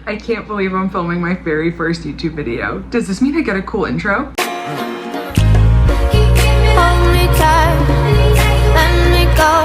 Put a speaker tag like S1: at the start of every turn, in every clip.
S1: I can't believe I'm filming my very first YouTube video. Does this mean I get a cool intro?
S2: Hold me tight, let me go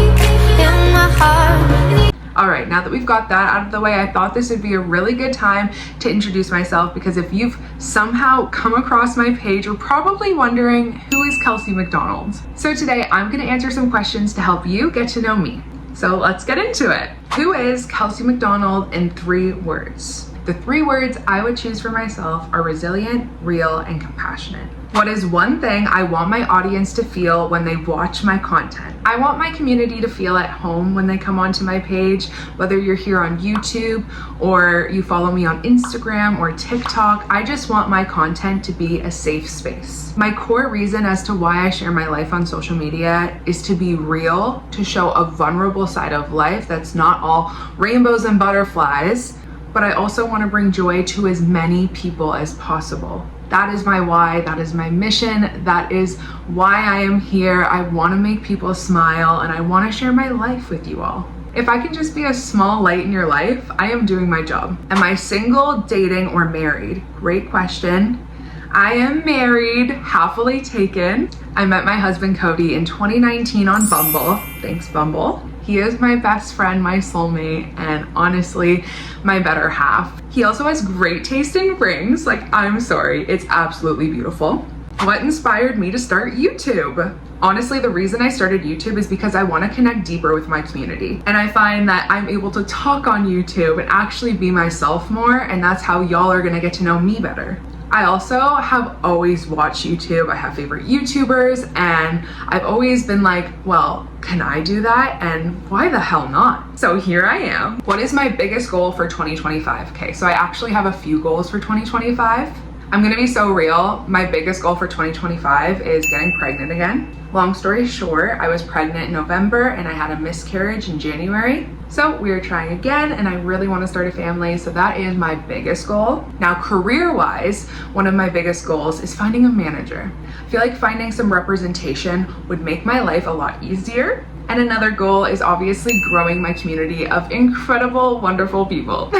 S2: in my heart.
S1: All right, now that we've got that out of the way, I thought this would be a really good time to introduce myself, because if you've somehow come across my page, you're probably wondering, who is Kelsey McDonald? So today I'm gonna answer some questions to help you get to know me. So let's get into it. Who is Kelsey McDonald in 3 words? The 3 words I would choose for myself are resilient, real, and compassionate. What is one thing I want my audience to feel when they watch my content? I want my community to feel at home when they come onto my page, whether you're here on YouTube or you follow me on Instagram or TikTok. I just want my content to be a safe space. My core reason as to why I share my life on social media is to be real, to show a vulnerable side of life that's not all rainbows and butterflies, but I also want to bring joy to as many people as possible. That is my why, that is my mission, that is why I am here. I want to make people smile and I want to share my life with you all. If I can just be a small light in your life, I am doing my job. Am I single, dating, or married? Great question. I am married, happily taken. I met my husband Cody in 2019 on Bumble. Thanks, Bumble. He is my best friend, my soulmate, and honestly, my better half. He also has great taste in rings. Like, I'm sorry, it's absolutely beautiful. What inspired me to start YouTube? Honestly, the reason I started YouTube is because I want to connect deeper with my community. And I find that I'm able to talk on YouTube and actually be myself more, and that's how y'all are gonna get to know me better. I also have always watched YouTube. I have favorite YouTubers, and I've always been like, well, can I do that? And why the hell not? So here I am. What is my biggest goal for 2025? Okay, so I actually have a few goals for 2025. I'm gonna be so real. My biggest goal for 2025 is getting pregnant again. Long story short, I was pregnant in November and I had a miscarriage in January. So we are trying again, and I really want to start a family. So that is my biggest goal. Now, career-wise, one of my biggest goals is finding a manager. I feel like finding some representation would make my life a lot easier. And another goal is obviously growing my community of incredible, wonderful people.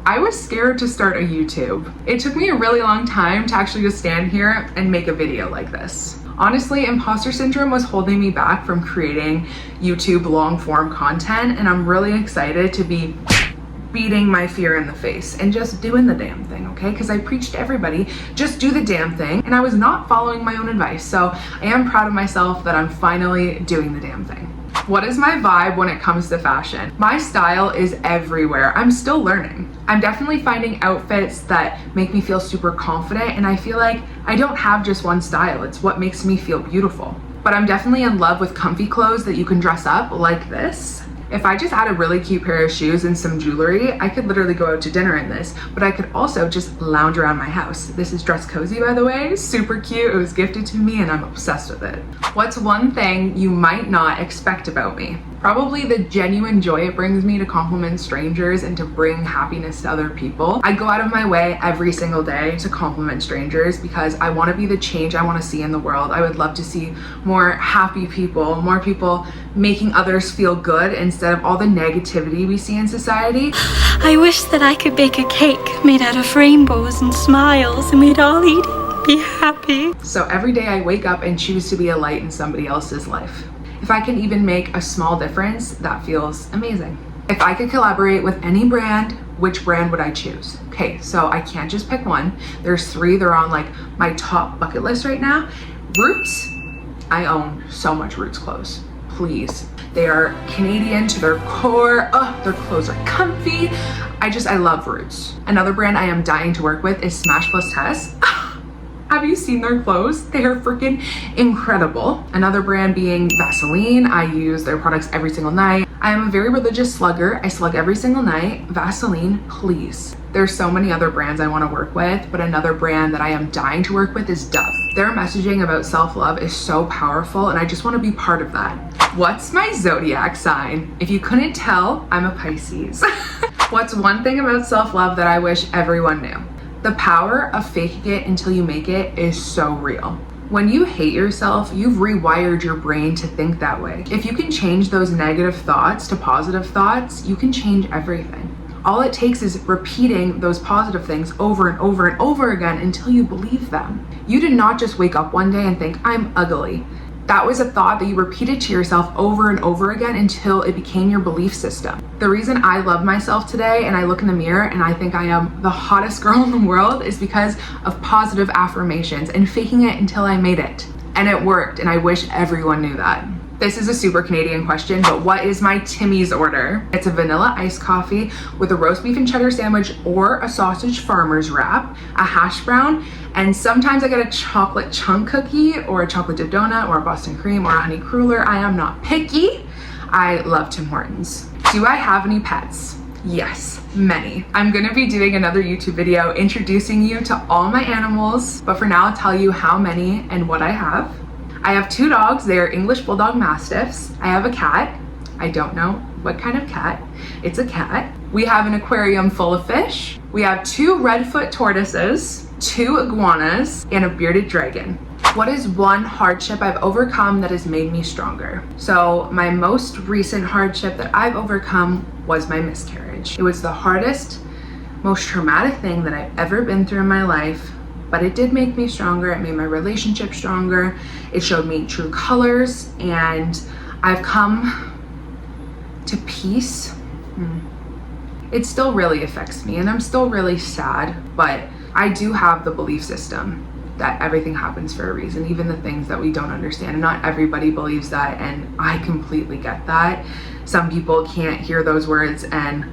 S1: I was scared to start a YouTube. It took me a really long time to actually just stand here and make a video like this. Honestly, imposter syndrome was holding me back from creating YouTube long form content, and I'm really excited to be beating my fear in the face and just doing the damn thing, okay? Because I preach to everybody, just do the damn thing, and I was not following my own advice. So I am proud of myself that I'm finally doing the damn thing. What is my vibe when it comes to fashion? My style is everywhere. I'm still learning. I'm definitely finding outfits that make me feel super confident, and I feel like I don't have just one style. It's what makes me feel beautiful. But I'm definitely in love with comfy clothes that you can dress up like this. If I just add a really cute pair of shoes and some jewelry, I could literally go out to dinner in this, but I could also just lounge around my house. This is Dress Cozy, by the way, super cute. It was gifted to me and I'm obsessed with it. What's one thing you might not expect about me? Probably the genuine joy it brings me to compliment strangers and to bring happiness to other people. I go out of my way every single day to compliment strangers because I want to be the change I want to see in the world. I would love to see more happy people, more people making others feel good instead of all the negativity we see in society.
S2: I wish that I could bake a cake made out of rainbows and smiles, and we'd all eat it, be happy.
S1: So every day I wake up and choose to be a light in somebody else's life. If I can even make a small difference, that feels amazing. If I could collaborate with any brand, which brand would I choose? Okay, so I can't just pick one. There's 3, they're on like my top bucket list right now. Roots, I own so much Roots clothes, please. They are Canadian to their core. Their clothes are comfy. I love Roots. Another brand I am dying to work with is Smash Plus Tess. Have you seen their clothes? They are freaking incredible. Another brand being Vaseline. I use their products every single night. I am a very religious slugger. I slug every single night. Vaseline, please. There's so many other brands I want to work with, but another brand that I am dying to work with is Dove. Their messaging about self-love is so powerful, and I just want to be part of that. What's my zodiac sign? If you couldn't tell, I'm a Pisces. What's one thing about self-love that I wish everyone knew? The power of faking it until you make it is so real. When you hate yourself, you've rewired your brain to think that way. If you can change those negative thoughts to positive thoughts, you can change everything. All it takes is repeating those positive things over and over and over again until you believe them. You did not just wake up one day and think, I'm ugly. That was a thought that you repeated to yourself over and over again until it became your belief system. The reason I love myself today and I look in the mirror and I think I am the hottest girl in the world is because of positive affirmations and faking it until I made it. And it worked, and I wish everyone knew that. This is a super Canadian question, but what is my Timmy's order? It's a vanilla iced coffee with a roast beef and cheddar sandwich or a sausage farmer's wrap, a hash brown, and sometimes I get a chocolate chunk cookie or a chocolate dip donut or a Boston cream or a honey cruller. I am not picky. I love Tim Hortons. Do I have any pets? Yes, many. I'm gonna be doing another YouTube video introducing you to all my animals, but for now I'll tell you how many and what I have. I have 2 dogs. They are English Bulldog Mastiffs. I have a cat. I don't know what kind of cat. It's a cat. We have an aquarium full of fish. We have 2 redfoot tortoises, 2 iguanas, and a bearded dragon. What is one hardship I've overcome that has made me stronger? So my most recent hardship that I've overcome was my miscarriage. It was the hardest, most traumatic thing that I've ever been through in my life. But it did make me stronger. It made my relationship stronger. It showed me true colors, and I've come to peace. It still really affects me, and I'm still really sad, but I do have the belief system that everything happens for a reason, even the things that we don't understand. And not everybody believes that, and I completely get that. Some people can't hear those words, and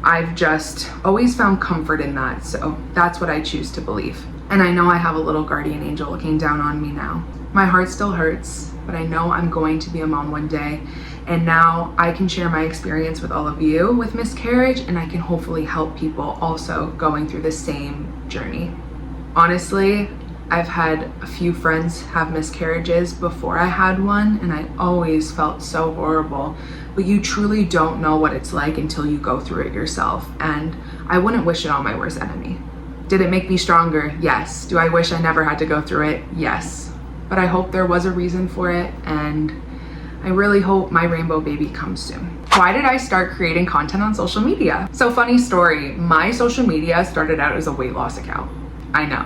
S1: I've just always found comfort in that. So that's what I choose to believe. And I know I have a little guardian angel looking down on me now. My heart still hurts, but I know I'm going to be a mom one day. And now I can share my experience with all of you with miscarriage, and I can hopefully help people also going through the same journey. Honestly, I've had a few friends have miscarriages before I had one, and I always felt so horrible. But you truly don't know what it's like until you go through it yourself. And I wouldn't wish it on my worst enemy. Did it make me stronger? Yes. Do I wish I never had to go through it? Yes. But I hope there was a reason for it, and I really hope my rainbow baby comes soon. Why did I start creating content on social media? So funny story, my social media started out as a weight loss account. I know.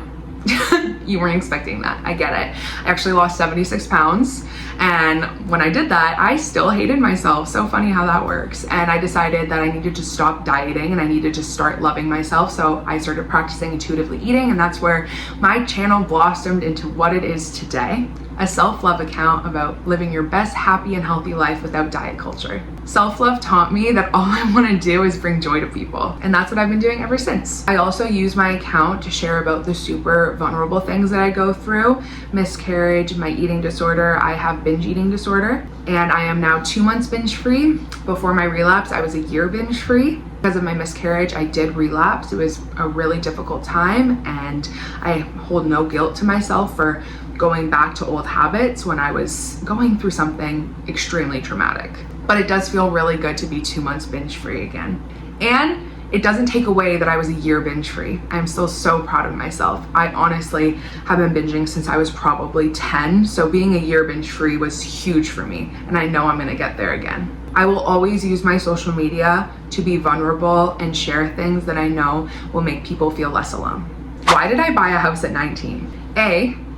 S1: You weren't expecting that. I get it. I actually lost 76 pounds. And when I did that, I still hated myself. So funny how that works. And I decided that I needed to stop dieting and I needed to start loving myself. So I started practicing intuitively eating, and that's where my channel blossomed into what it is today. A self-love account about living your best, happy, and healthy life without diet culture. Self-love taught me that all I want to do is bring joy to people, and that's what I've been doing ever since. I also use my account to share about the super vulnerable things that I go through: miscarriage, my eating disorder. I have binge eating disorder, and I am now 2 months binge free. Before my relapse, I was a year binge free. Because of my miscarriage, I did relapse. It was a really difficult time, and I hold no guilt to myself for going back to old habits when I was going through something extremely traumatic. But it does feel really good to be 2 months binge free again. And it doesn't take away that I was a year binge free. I'm still so proud of myself. I honestly have been binging since I was probably 10. So being a year binge free was huge for me. And I know I'm gonna get there again. I will always use my social media to be vulnerable and share things that I know will make people feel less alone. Why did I buy a house at 19?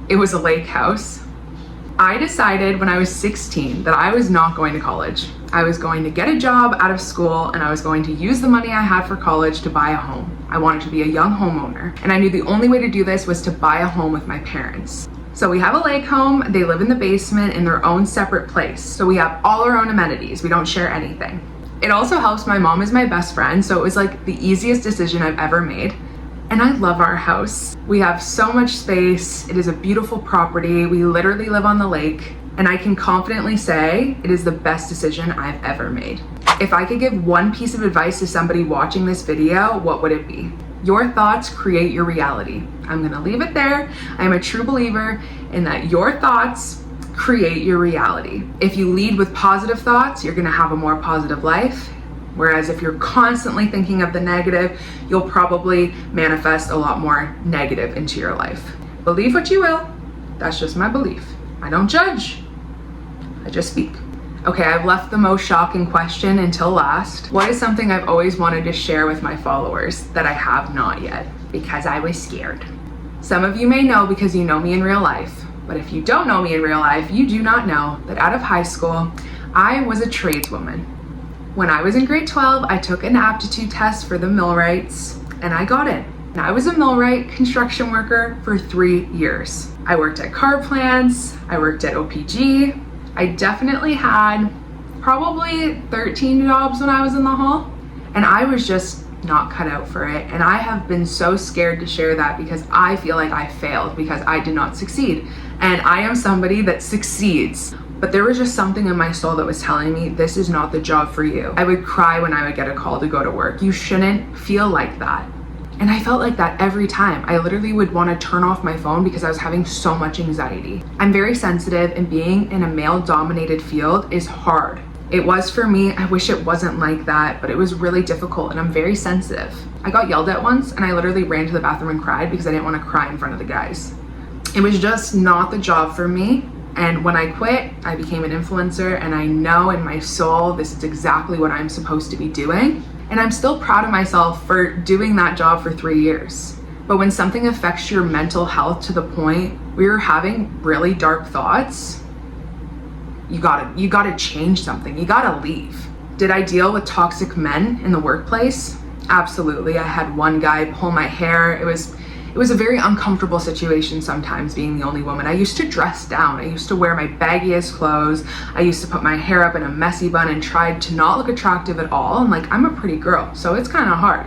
S1: It was a lake house. I decided when I was 16 that I was not going to college. I was going to get a job out of school, and I was going to use the money I had for college to buy a home. I wanted to be a young homeowner, and I knew the only way to do this was to buy a home with my parents. So we have a lake home. They live in the basement in their own separate place. So we have all our own amenities. We don't share anything. It also helps my mom is my best friend, so it was like the easiest decision I've ever made. And I love our house. We have so much space. It is a beautiful property. We literally live on the lake, and I can confidently say it is the best decision I've ever made. If I could give one piece of advice to somebody watching this video, what would it be? Your thoughts create your reality. I'm gonna leave it there. I am a true believer in that your thoughts create your reality. If you lead with positive thoughts, you're gonna have a more positive life. Whereas if you're constantly thinking of the negative, you'll probably manifest a lot more negative into your life. Believe what you will. That's just my belief. I don't judge. I just speak. Okay, I've left the most shocking question until last. What is something I've always wanted to share with my followers that I have not yet? Because I was scared. Some of you may know because you know me in real life, but if you don't know me in real life, you do not know that out of high school, I was a tradeswoman. When I was in grade 12, I took an aptitude test for the millwrights and I got in. And I was a millwright construction worker for 3 years. I worked at car plants, I worked at OPG. I definitely had probably 13 jobs when I was in the hall, and I was just not cut out for it. And I have been so scared to share that because I feel like I failed because I did not succeed. And I am somebody that succeeds. But there was just something in my soul that was telling me, this is not the job for you. I would cry when I would get a call to go to work. You shouldn't feel like that. And I felt like that every time. I literally would want to turn off my phone because I was having so much anxiety. I'm very sensitive, and being in a male-dominated field is hard. It was for me. I wish it wasn't like that, but it was really difficult, and I'm very sensitive. I got yelled at once, and I literally ran to the bathroom and cried because I didn't want to cry in front of the guys. It was just not the job for me. And when I quit, I became an influencer, and I know in my soul this is exactly what I'm supposed to be doing. And I'm still proud of myself for doing that job for 3 years. But when something affects your mental health to the point where you're having really dark thoughts, you gotta change something. You gotta leave. Did I deal with toxic men in the workplace? Absolutely. I had one guy pull my hair. It was a very uncomfortable situation sometimes, being the only woman. I used to dress down. I used to wear my baggiest clothes. I used to put my hair up in a messy bun and tried to not look attractive at all. And like, I'm a pretty girl, so it's kind of hard.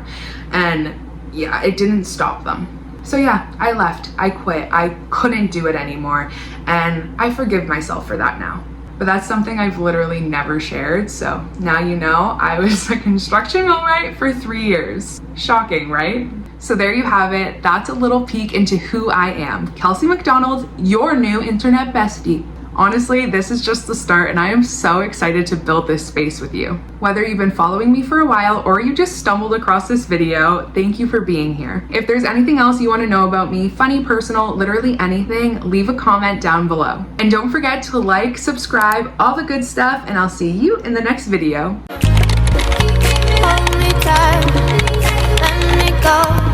S1: And yeah, it didn't stop them. So yeah, I left, I quit. I couldn't do it anymore. And I forgive myself for that now. But that's something I've literally never shared. So now you know, I was a construction millwright for 3 years. Shocking, right? So there you have it. That's a little peek into who I am. Kelsey McDonald, your new internet bestie. Honestly, this is just the start, and I am so excited to build this space with you. Whether you've been following me for a while or you just stumbled across this video, thank you for being here. If there's anything else you want to know about me, funny, personal, literally anything, leave a comment down below. And don't forget to like, subscribe, all the good stuff, and I'll see you in the next video.
S3: Only time, let me go.